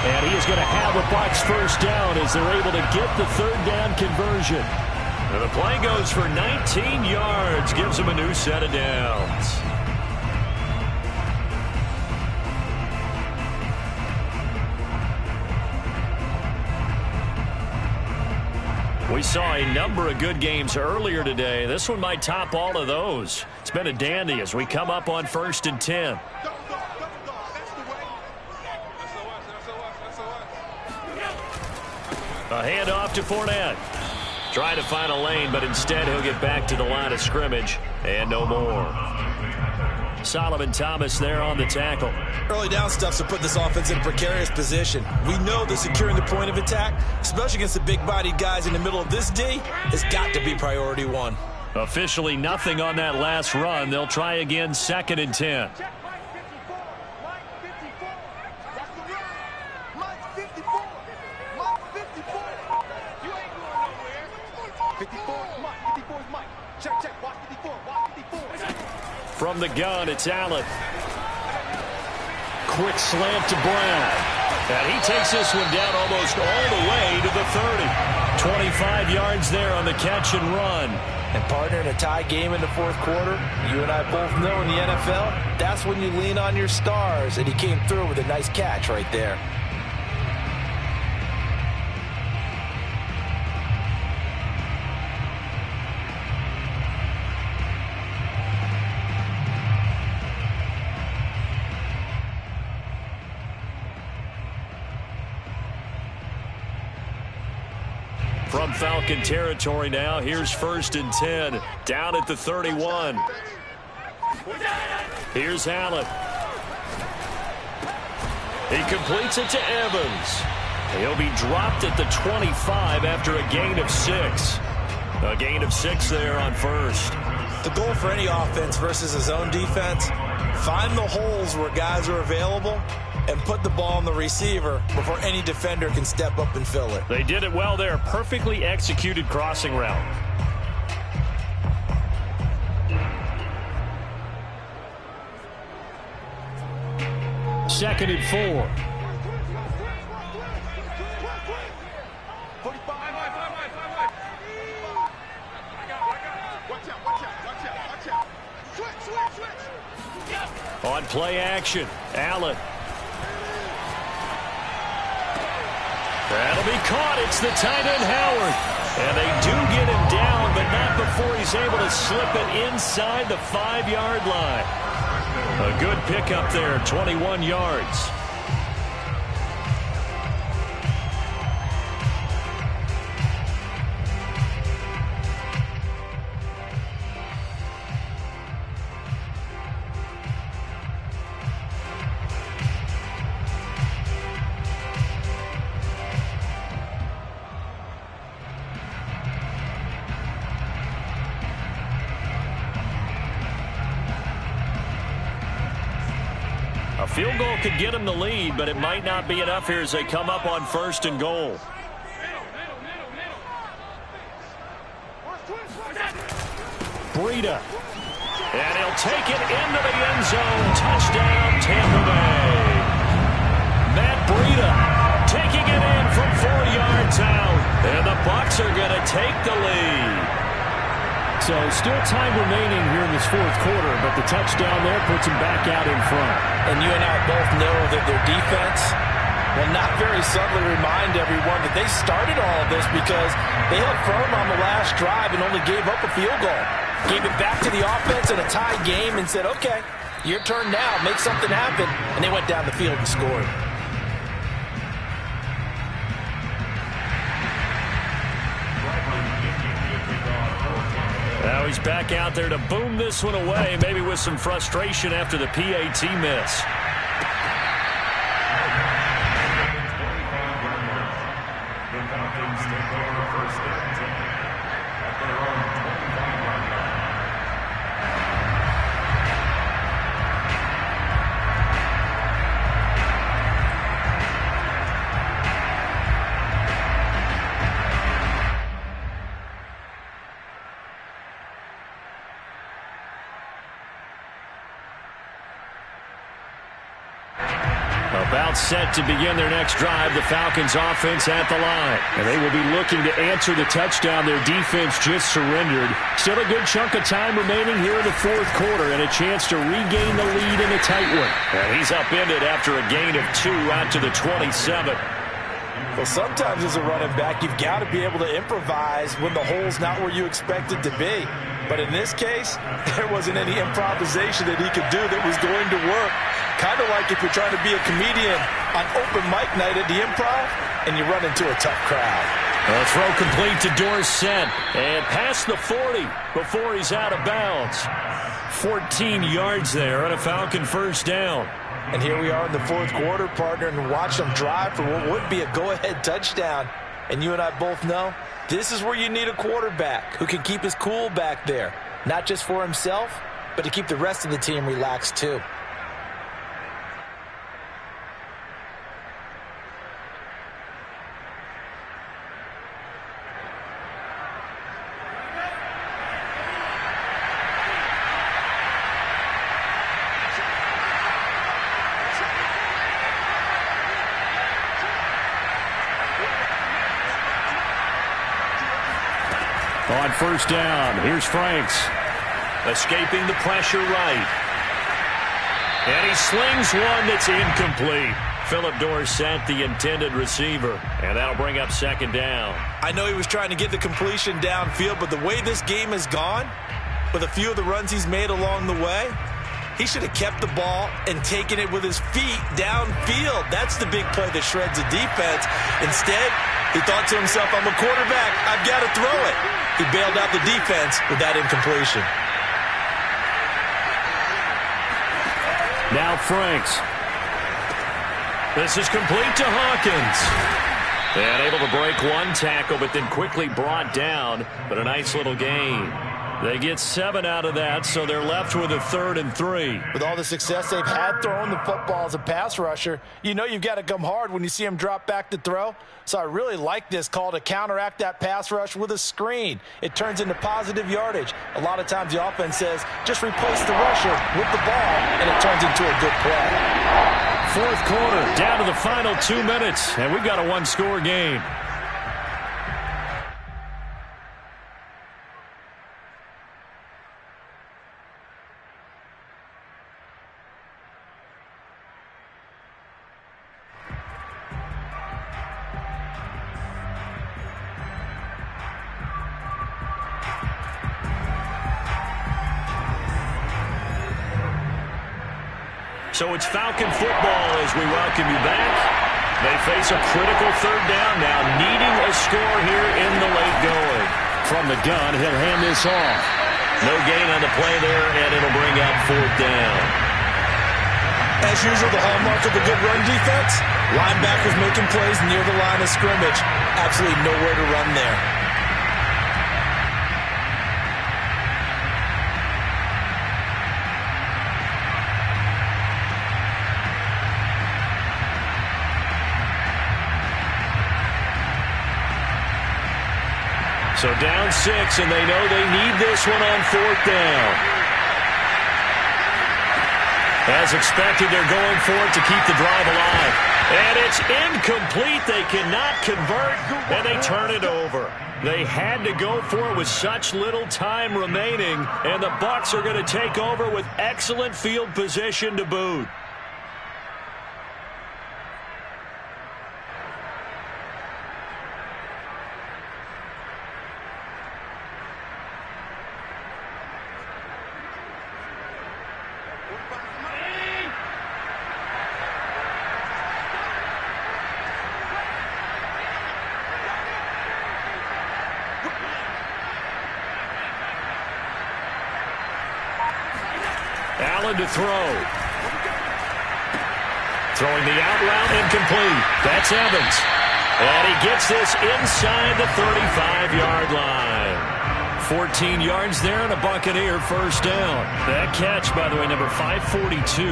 And he is going to have a Bucs 1st down as they're able to get the 3rd down conversion. And the play goes for 19 yards. Gives him a new set of downs. We saw a number of good games earlier today. This one might top all of those. It's been a dandy as we come up on 1st and 10. A handoff to Fournette. Trying to find a lane, but instead he'll get back to the line of scrimmage and no more. Solomon Thomas there on the tackle. Early down stuff's to put this offense in a precarious position. We know that securing the point of attack, especially against the big-bodied guys in the middle of this D, has got to be priority 1. Officially nothing on that last run. They'll try again 2nd and 10. From the gun, it's Allen. Quick slant to Brown. And he takes this one down almost all the way to the 30. 25 yards there on the catch and run. And partner, in a tie game in the fourth quarter, you and I both know in the NFL, that's when you lean on your stars. And he came through with a nice catch right there. From Falcon territory now, here's 1st and 10, down at the 31. Here's Allen. He completes it to Evans. He'll be dropped at the 25 after a gain of 6. A gain of 6 there on 1st. The goal for any offense versus his own defense, find the holes where guys are available and put the ball on the receiver before any defender can step up and fill it. They did it well there. Perfectly executed crossing route. Second and 4. On play action, Allen. That'll be caught. It's the tight end, Howard. And they do get him down, but not before he's able to slip it inside the 5-yard line. A good pickup there, 21 yards. Field goal could get them the lead, but it might not be enough here as they come up on 1st and goal. Breida. And he'll take it into the end zone. Touchdown, Tampa Bay. Matt Breida taking it in from 4 yards out. And the Bucs are going to take the lead. So still time remaining here in this fourth quarter, but the touchdown there puts him back out in front. And you and I both know that their defense will not very subtly remind everyone that they started all of this because they held firm on the last drive and only gave up a field goal. Gave it back to the offense in a tie game and said, okay, your turn now, make something happen. And they went down the field and scored. Now he's back out there to boom this one away, maybe with some frustration after the PAT miss. The Falcons take over 1st and 10 at their own 25-yard line. About set to begin their next drive, the Falcons offense at the line. And they will be looking to answer the touchdown their defense just surrendered. Still a good chunk of time remaining here in the fourth quarter and a chance to regain the lead in a tight one. And he's upended after a gain of 2 out to the 27. Well, sometimes as a running back, you've got to be able to improvise when the hole's not where you expect it to be. But in this case, there wasn't any improvisation that he could do that was going to work. Kind of like if you're trying to be a comedian on open mic night at the Improv and you run into a tough crowd. A throw complete to Dorsett and past the 40 before he's out of bounds. 14 yards there on a Falcon first down. And here we are in the fourth quarter, partner, and watch them drive for what would be a go-ahead touchdown. And you and I both know this is where you need a quarterback who can keep his cool back there. Not just for himself, but to keep the rest of the team relaxed too. On first down, here's Franks. Escaping the pressure right. And he slings one that's incomplete. Philip Dorsett, the intended receiver. And that'll bring up second down. I know he was trying to get the completion downfield, but the way this game has gone, with a few of the runs he's made along the way, he should have kept the ball and taken it with his feet downfield. That's the big play that shreds the defense. Instead, he thought to himself, I'm a quarterback. I've got to throw it. He bailed out the defense with that incompletion. Now Franks. This is complete to Hawkins. And able to break one tackle, but then quickly brought down. But a nice little gain. They get 7 out of that, so they're left with a 3rd and 3. With all the success they've had throwing the football as a pass rusher, you know you've got to come hard when you see him drop back to throw. So I really like this call to counteract that pass rush with a screen. It turns into positive yardage. A lot of times the offense says, just replace the rusher with the ball, and it turns into a good play. Fourth quarter, down to the final 2 minutes, and we've got a 1-score game. So it's Falcon football as we welcome you back. They face a critical 3rd down now, needing a score here in the late going. From the gun, he'll hand this off. No gain on the play there, and it'll bring up 4th down. As usual, the hallmark of a good run defense, linebackers making plays near the line of scrimmage. Absolutely nowhere to run there. So down 6, and they know they need this one on 4th down. As expected, they're going for it to keep the drive alive. And it's incomplete. They cannot convert, and they turn it over. They had to go for it with such little time remaining, and the Bucs are going to take over with excellent field position to boot. Allen to throw. Throwing the out route, incomplete. That's Evans. And he gets this inside the 35-yard line. 14 yards there and a Buccaneer first down. That catch, by the way, number 542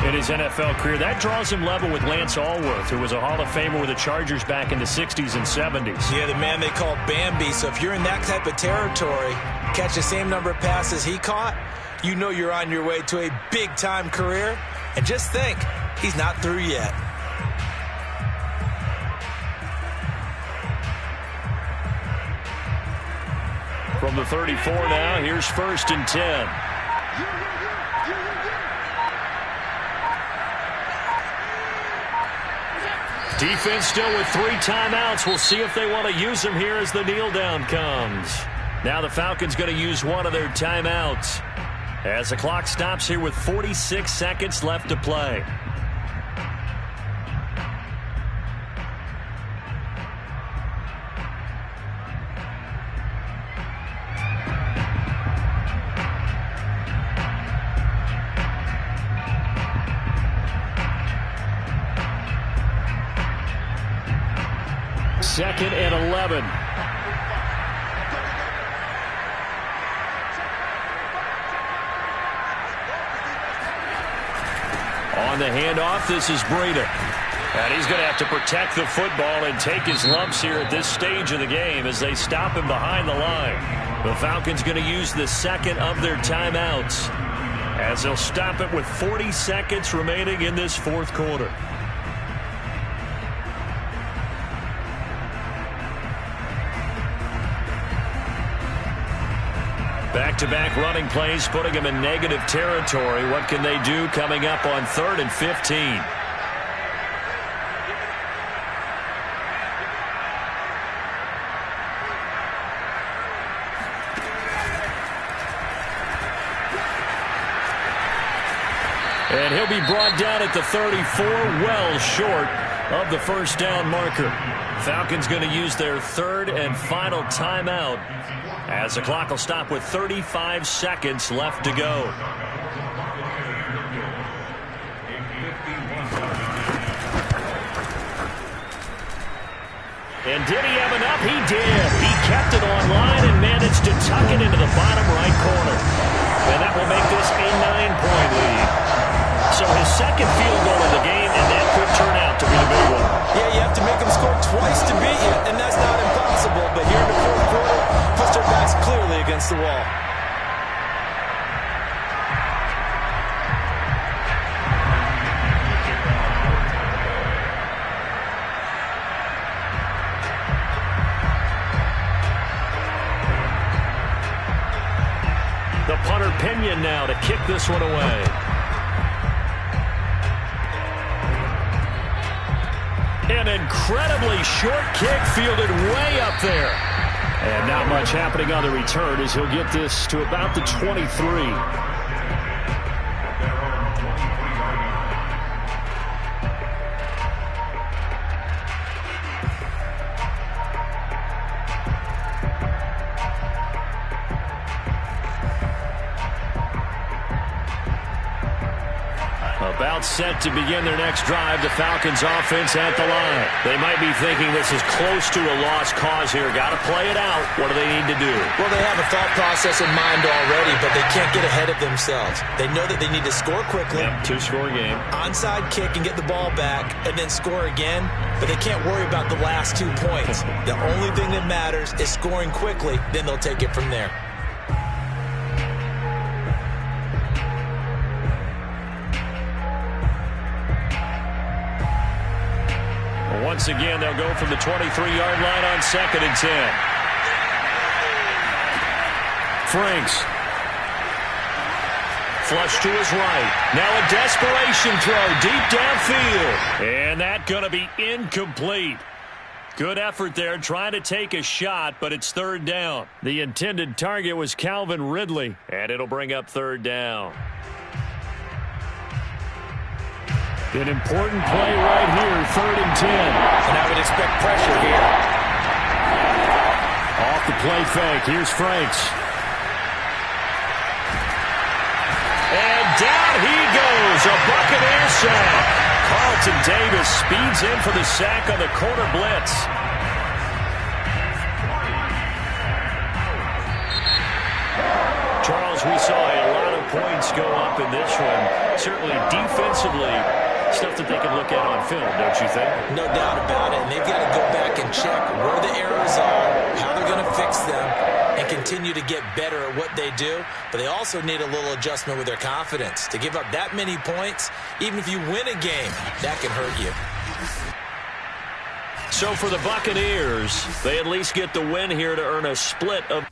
in his NFL career. That draws him level with Lance Allworth, who was a Hall of Famer with the Chargers back in the 60s and 70s. Yeah, the man they call Bambi. So if you're in that type of territory, catch the same number of passes he caught, you know you're on your way to a big-time career. And just think, he's not through yet. From the 34 now, here's 1st and 10. Defense still with 3 timeouts. We'll see if they want to use them here as the kneel down comes. Now the Falcons going to use one of their timeouts as the clock stops here with 46 seconds left to play. Second and 11. On the handoff, this is Breida. And he's going to have to protect the football and take his lumps here at this stage of the game as they stop him behind the line. The Falcons going to use the second of their timeouts as they'll stop it with 40 seconds remaining in this fourth quarter. Back-to-back running plays putting them in negative territory. What can they do coming up on 3rd and 15? And he'll be brought down at the 34, well short of the first down marker. Falcons going to use their 3rd and final timeout as the clock will stop with 35 seconds left to go. And did he have enough? He did. He kept it online and managed to tuck it into the bottom right corner. And that will make this a 9-point lead. So his second field goal in the game, and that could turn out to be the big one. Yeah, you have to make them score twice to beat you, and that's not impossible. But here in the 4th quarter, puts their backs clearly against the wall. The punter Pinion now to kick this one away. An incredibly short kick fielded way up there. And not much happening on the return as he'll get this to about the 23. About set to begin their next drive. The Falcons offense at the line. They might be thinking this is close to a lost cause here. Got to play it out. What do they need to do? Well, they have a thought process in mind already, but they can't get ahead of themselves. They know that they need to score quickly. Yep, 2-score game. Onside kick and get the ball back and then score again, but they can't worry about the last 2 points. The only thing that matters is scoring quickly, then they'll take it from there. Once again, they'll go from the 23-yard line on 2nd and 10. Franks. Flush to his right. Now a desperation throw deep downfield. And that going to be incomplete. Good effort there trying to take a shot, but it's 3rd down. The intended target was Calvin Ridley, and it'll bring up 3rd down. An important play right here, 3rd and 10. And I would expect pressure here. Off the play fake, here's Franks. And down he goes, a Buccaneer sack. Carlton Davis speeds in for the sack on the corner blitz. Charles, we saw a lot of points go up in this one. Certainly defensively, stuff that they can look at on film, don't you think? No doubt about it. And they've got to go back and check where the errors are, how they're going to fix them, and continue to get better at what they do. But they also need a little adjustment with their confidence. To give up that many points, even if you win a game, that can hurt you. So for the Buccaneers, they at least get the win here to earn a split of